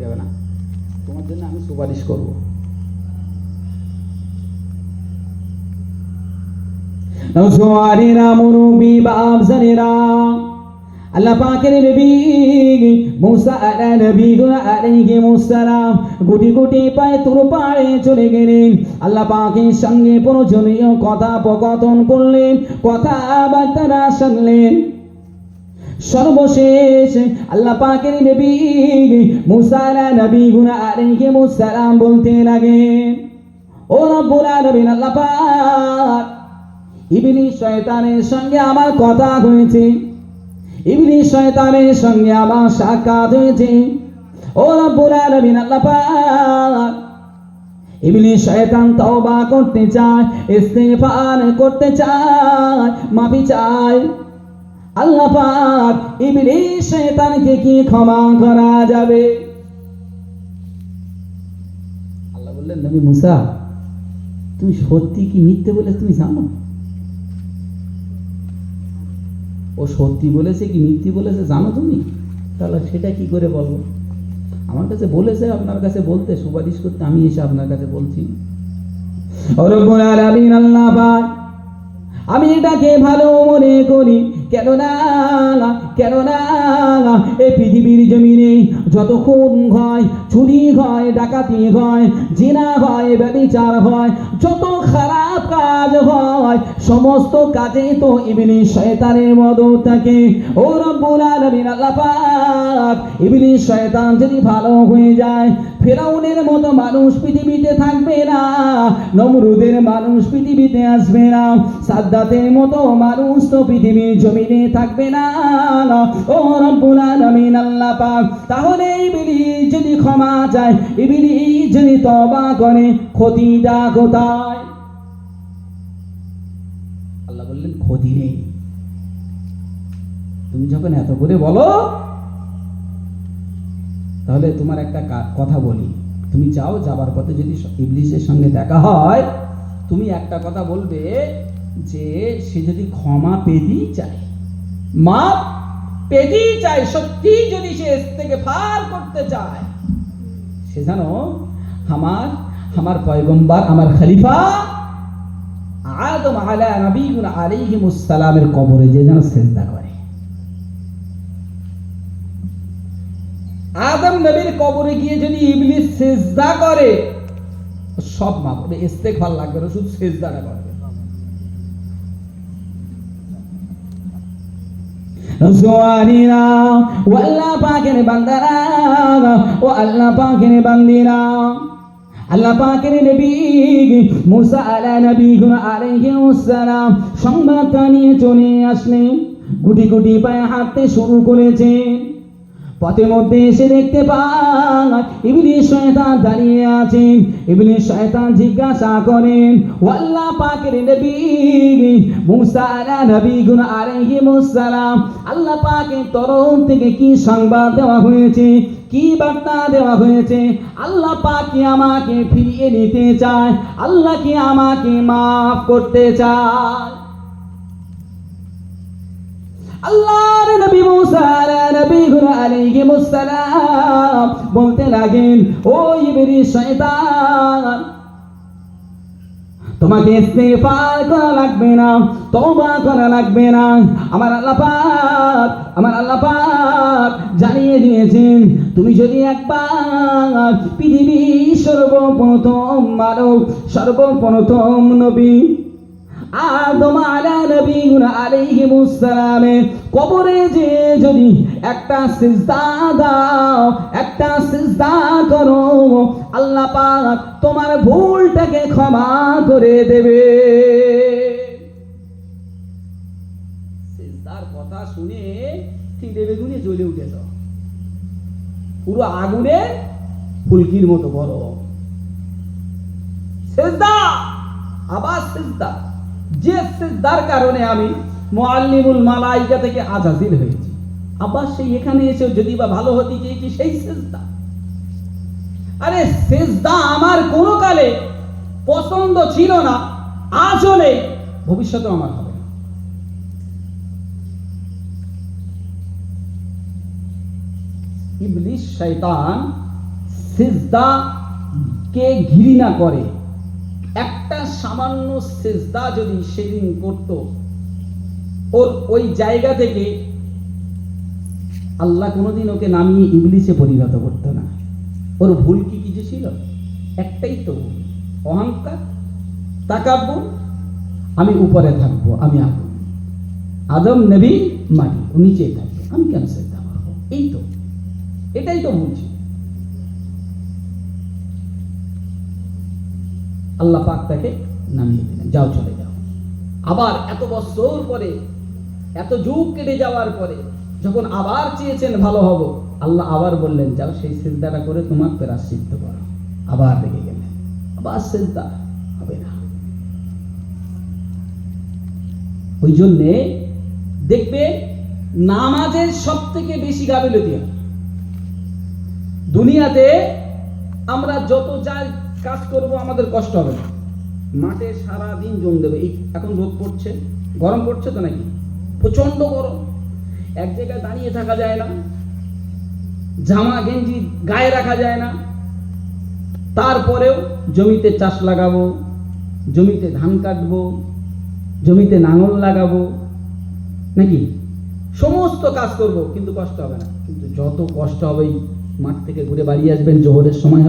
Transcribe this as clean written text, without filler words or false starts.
করতে হবে না, তোমার জন্য আমি সুপারিশ করব। আল্লাহ পাকের নবী মুসা আলাইহিস সালাম গুটি গুটি পায়ে তুর পাড়ে চলে গেলেন। আল্লাহ পাকের সঙ্গে প্রয়োজনীয় কথোপকথন করলেন, কথাবার্তা শুনলেন। সর্বশেষ আল্লাহ পাকের নবী মুসা আলাইহিস সালাম বলতে লাগেন, ও রব্বুল আলামিন, আল্লাহ পাক, ইবলিস শয়তানের সঙ্গে আমার কথা হয়েছে, ইবলিস শয়তানের সঙ্গে আমার সাক্ষাৎ হয়েছে। ও রব্বুল আলামিন, আল্লাহ পাক, ইবলিস শয়তান তওবা করতে চায়, ইস্তিগফার করতে চায়, মাফি চায়। আল্লাহ পাক ইবলিস শয়তানকে কি ক্ষমা করা যাবে? আল্লাহ বললেন, নবী মুসা, তুমি সত্যি কি মিথ্যে বলে তুমি জানো? ও সত্যি বলেছে কি মিথ্যে বলেছে জানো তুমি? তাহলে সেটা কি করে বলবো? আমার কাছে বলেছে আপনার কাছে বলতে, সুপারিশ করতে, আমি এসে আপনার কাছে বলছি। রব্বুল আলামিন, আল্লাহ পাক, আমি এটাকে ভালো মনে করি। কেননা এই পৃথিবীর জমিনে যত খুন হয়, চুরি হয়, ডাকাতি হয়, জিনা হয়, ব্যভিচার হয়, যত খারাপ কাজ হয়, সমস্ত কাজে তো ইবলিস শয়তানের মদত থাকে। ও রব্বুল আলামিন, আল্লাহ পাক, ইবলিস শয়তান যদি ভালো হয়ে যায়, ফেরাউনের মতো মানুষ পৃথিবীতে থাকবে না, নমরুদের মানুষ পৃথিবীতে আসবে না, সাদ্দাতের মতো মানুষ তো পৃথিবীর জমিনে থাকবে না। ও রব্বুল আলামিন, আল্লাহ পাক, তাহলে ইবলিস যদি ক্ষমা চায়, ইবলিস যদি তওবা করে, ক্ষতিটা কোথায়? আল্লাহ বললেন, ক্ষতি নেই। তুমি যখন এত করে বলো, তাহলে তোমার একটা কথা বলি। তুমি চাও যাবার পথে যদি ইবলিসের সঙ্গে দেখা হয়, তুমি একটা কথা বলবে যে সে যদি ক্ষমা পেতেই চায়, মাপ পেতেই চায়, সত্যি যদি সে ইস্তেগফার করতে চায়, সে যেন আমার পয়গম্বর, আমার খলিফা আদম আলাইহিস সালামের কবরে যে যেন সিজদা করে। আদম নবীর কবরে গিয়ে যদি ইবলিস সিজদা করে, সব মাপ হবে, ইস্তেগফার লাগবে না, শুধু সিজদাটা করবে। রসওয়ালিনা ও আল্লাহ পাকের বান্দারা, ও আল্লাহ পাকের বান্দিরা, আল্লাহ পাকের নবী মুসা আলাইহিস সালাম সংবাদটা নিয়ে চলে আসলেন। গুটি গুটি পায়ে হাঁটতে শুরু করেছে। পথের মধ্যে এসে দেখতে পায় ইবলিস শয়তান দাঁড়িয়ে আছেন। ইবলিস শয়তান জিজ্ঞাসা করেন, ও আল্লাহ পাকের নবী মুসা আলাইহিস সালাম, আল্লাহ পাকের তরফ থেকে কি সংবাদ দেওয়া হয়েছে, কি বার্তা দেওয়া হয়েছে? আল্লাহ পাক কি আমাকে ফিরিয়ে নিতে চায়? আল্লাহ কি আমাকে মাফ করতে চায়? আল্লাহর নবী মুসা আলাইহিস সালাম বলতে লাগেন, ও ইবলিস শয়তান, তোমাকে ইস্তেগফার করা লাগবে না, তওবা করা লাগবে না। আমার আল্লাহ পাক জানিয়ে দিয়েছেন, তুমি যদি একবার পৃথিবীর সর্বপ্রথম মানব, সর্বপ্রথম নবী আদম আলাইহিস সালামের কবরে যে যদি একটা সিজদা দাও, একটা সিজদা করো, আল্লাহ পাক তোমার ভুলটাকে ক্ষমা করে দেবে। সিজদার কথা শুনে তীরে বেগুনে জ্বলে উঠেছ, পুরো আগুনে ফুলকির মতো বড় সিজদা, আবার সিজদা, যে সিজদার কারণে আমি মুআল্লিমুল মালাইকা থেকে আজাজিল হয়েছি, আবার সেই এখানে এসে যদি বা ভালো হতে চেয়েছি, সেই সিজদা। আরে সিজদা আমার কোনো কালে পছন্দ ছিল না, আজও নেই, ভবিষ্যতেও আমার হবে না। ইবলিস শয়তান সিজদাকে ঘৃণা করে, একটা সামান্য সিজদা যদি সেদিন করত, ওর ওই জায়গা থেকে আল্লাহ কোনোদিন ওকে নামিয়ে ইবলিসে পরিণত করতো না। ওর ভুল কি কিছু ছিল? একটাই তো ভুল, অহংকার, তাকাব্বুর, আমি উপরে থাকবো, আমি আগুন, আদম নবী মাটি, ও নিচেই থাকবে, আমি কেন সিজদা করবো? এই তো, এটাই তো ভুল ছিল। আল্লাহ পাক তাকে নামিয়ে দিলেন, যাও চলে যাও। আবার এত বছর পরে, এত যুগ কেটে যাওয়ার পরে যখন আবার চেয়েছেন ভালো হব, আল্লাহ আবার বললেন যাও সেই সিজদাটা করে তোমার প্রায়শ্চিত্ত করো। আবার রেগে গেলেন, আবার সিজদা হবে না। ওই জন্যে দেখবে নামাজের সব থেকে বেশি গাফিলতি হয়। দুনিয়াতে আমরা যত যাই কাজ করব আমাদের কষ্ট হবে না, মাঠে সারা দিন জম দেবে। এই এখন রোদ পড়ছে, গরম পড়ছে তো নাকি, প্রচন্ড গরম, এক জায়গায় দাঁড়িয়ে থাকা যায় না, জামা গেঞ্জি গায়ে রাখা যায় না। তারপরেও জমিতে চাষ লাগাবো, জমিতে ধান কাটবো, জমিতে নাঙল লাগাবো, নাকি সমস্ত কাজ করব, কিন্তু কষ্ট হবে না। কিন্তু যত কষ্ট হবে, মাঠ থেকে ঘুরে বাড়ি আসবেন, জোহরের সময় হবে,